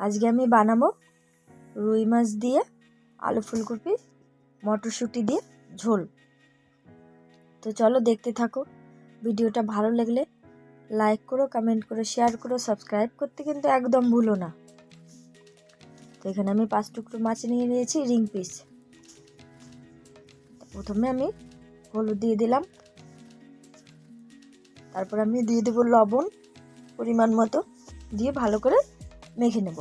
আজকে আমি বানাবো রুই মাছ দিয়ে আলু ফুলকপি মটরশুঁটি দিয়ে ঝোল। তো চলো দেখতে থাকো। ভিডিওটা ভালো লাগলে লাইক করো, কমেন্ট করো, শেয়ার করো, সাবস্ক্রাইব করতে কিন্তু একদম ভুলো না। তো এখানে আমি 5 টুকরো মাছ নিয়ে নিয়েছি, রিং পিস। প্রথমে আমি হলুদ দিয়ে দিলাম, তারপর আমি দিয়ে দেবো লবণ পরিমাণ মতো, দিয়ে ভালো করে মেখে নেব।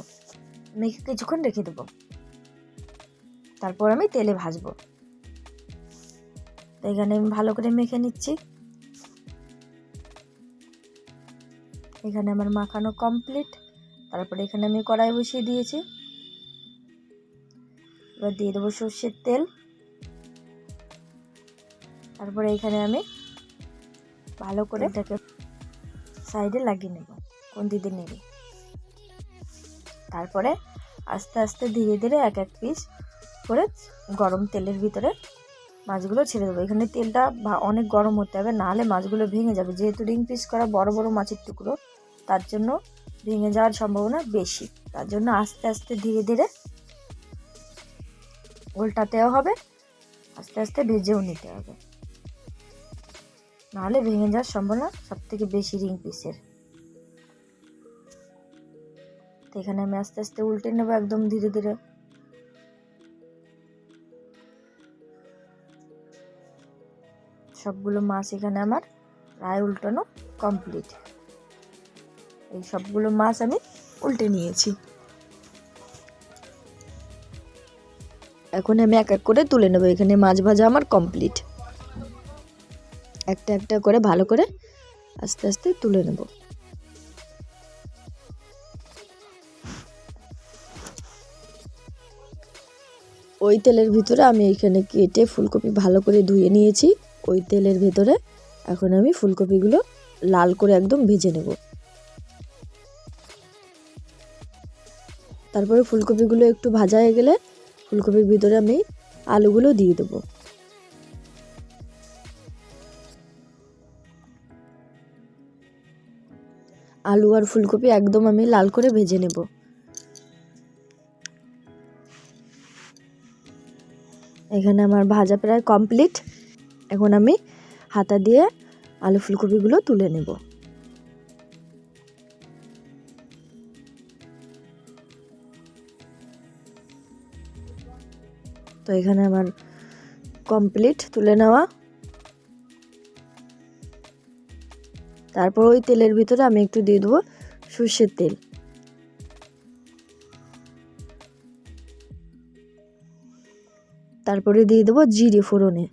মেখে কিছুক্ষণ রেখে দেবো, তারপর আমি তেলে ভাজবো। তো এখানে আমি ভালো করে মেখে নিচ্ছি। এখানে আমার মাখানো কমপ্লিট। তারপরে এখানে আমি কড়াই বসিয়ে দিয়েছি। এবার দিয়ে দেবো সর্ষের তেল। তারপরে এখানে আমি ভালো করে এটাকে সাইডে লাগিয়ে নেব, খুন্তি দিয়ে নেড়ে। তারপরে আস্তে আস্তে ধীরে ধীরে এক এক পিস করে গরম তেলের ভিতরে মাছগুলো ছেড়ে দেবো। এখানে তেলটা অনেক গরম হতে হবে, নাহলে মাছগুলো ভেঙে যাবে। যেহেতু রিং পিস করা বড় বড় মাছের টুকরো, তার জন্য ভেঙে যাওয়ার সম্ভাবনা বেশি। তার জন্য আস্তে আস্তে ধীরে ধীরে উল্টাতেও হবে, আস্তে আস্তে ভেজেও নিতে হবে, নাহলে ভেঙে যাওয়ার সম্ভাবনা সব থেকে বেশি রিং পিসের। তো এখানে আমি আস্তে আস্তে উল্টে নেব একদম ধীরে ধীরে। সবগুলো মাছ এখানে আমার প্রায় উল্টানো কমপ্লিট। এই সবগুলো মাছ আমি উল্টে নিয়েছি। এখন আমি এক এক করে তুলে নেব। এখানে মাছ ভাজা আমার কমপ্লিট। একটা একটা করে ভালো করে আস্তে আস্তে তুলে নেব। ওই তেলের ভিতরে আমি এখানে কেটে ফুলকপি ভালো করে ধুয়ে নিয়েছি। ওই তেলের ভেতরে এখন আমি ফুলকপিগুলো লাল করে একদম ভেজে নেব। তারপরে ফুলকপিগুলো একটু ভাজা হয়ে গেলে ফুলকপির ভিতরে আমি আলুগুলো দিয়ে দেবো। আলু আর ফুলকপি একদম আমি লাল করে ভেজে নেব। এখানে আমার ভাজা প্রায় কমপ্লিট। এখন আমি হাতা দিয়ে আলু ফুলকপিগুলো তুলে নেব। তো এখানে আমার কমপ্লিট তুলে নেওয়া। তারপর ওই তেলের ভিতরে আমি একটু দিয়ে দেবো সর্ষের তেল। তারপরে দিয়ে দেবো জিরে ফোড়নে,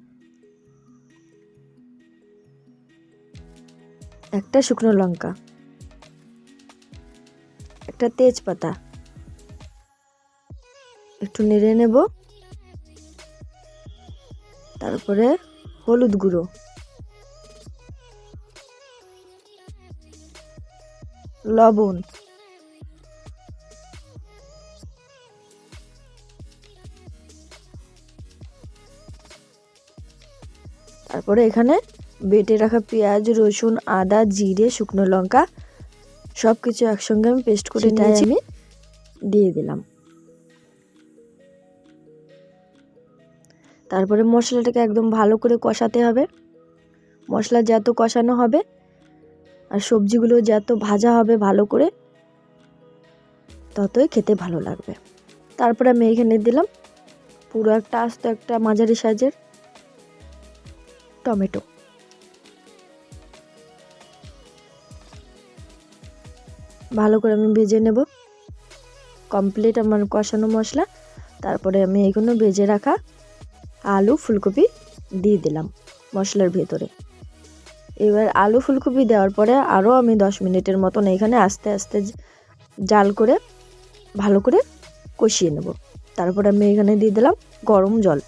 একটা শুকনো লঙ্কা, একটা তেজপাতা, একটু নেড়ে নেব। তারপরে হলুদ গুঁড়ো, লবণ, তারপরে এখানে বেটে রাখা পেঁয়াজ, রসুন, আদা, জিরে, শুকনো লঙ্কা সব কিছু একসঙ্গে আমি পেস্ট করে নিয়েছি, আমি দিয়ে দিলাম। তারপরে মশলাটাকে একদম ভালো করে কষাতে হবে। মশলা যত কষানো হবে আর সবজিগুলো যত ভাজা হবে ভালো করে, ততই খেতে ভালো লাগবে। তারপরে আমি এখানে দিলাম পুরো একটা আস্ত একটা মাঝারি সাইজের টমেটো। ভালো করে আমি ভেজে নেব। কমপ্লিট আমার কষানো মশলা। তারপরে আমি এগুলো ভেজে রাখা আলু ফুলকপি দিয়ে দিলাম মশলার ভেতরে। এবার আলু ফুলকপি দেওয়ার পরে আরও আমি 10 মিনিটের মতন এখানে আস্তে আস্তে জাল করে ভালো করে কষিয়ে নেব। তারপরে আমি এখানে দিয়ে দিলাম গরম জল।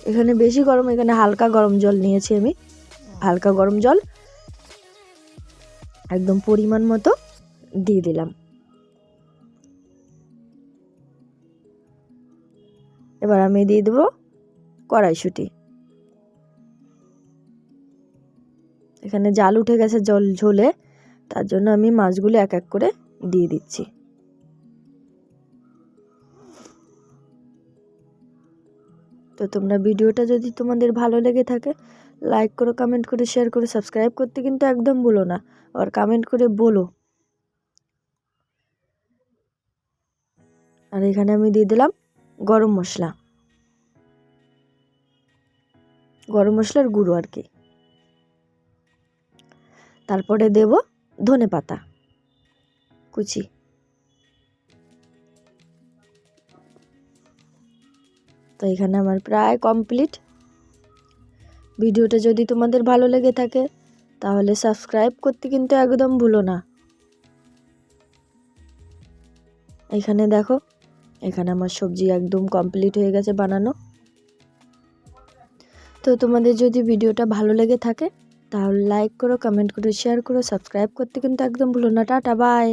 এখানে বেশি গরম, এখানে হালকা গরম জল নিয়েছি আমি। হালকা গরম জল একদম পরিমাণ মতো দিয়ে দিলাম। এবার আমি দিয়ে দেবো কড়াইশুঁটি। এখানে জাল উঠে গেছে ঝোলে, তার জন্য আমি মাছগুলো এক এক করে দিয়ে দিচ্ছি। তো তোমরা ভিডিওটা যদি তোমাদের ভালো লেগে থাকে লাইক করো, কমেন্ট করে, শেয়ার করে, সাবস্ক্রাইব করতে কিন্তু একদম ভুলো না, আর কমেন্ট করে বলো। আর এখানে আমি দিয়ে দিলাম গরম মশলার গুঁড়ো আর কি। তারপরে দেব ধনেপাতা কুচি। তো এখানে আমার প্রায় কমপ্লিট। ভিডিওটা যদি তোমাদের ভালো লেগে থাকে তাহলে সাবস্ক্রাইব করতে কিন্তু একদম ভুলো না। এখানে দেখো, এখানে আমার সবজি একদম কমপ্লিট হয়ে গেছে বানানো। তো তোমাদের যদি ভিডিওটা ভালো লেগে থাকে তাহলে লাইক করো, কমেন্ট করো, শেয়ার করো, সাবস্ক্রাইব করতে কিন্তু একদম ভুলো না। Tata, by.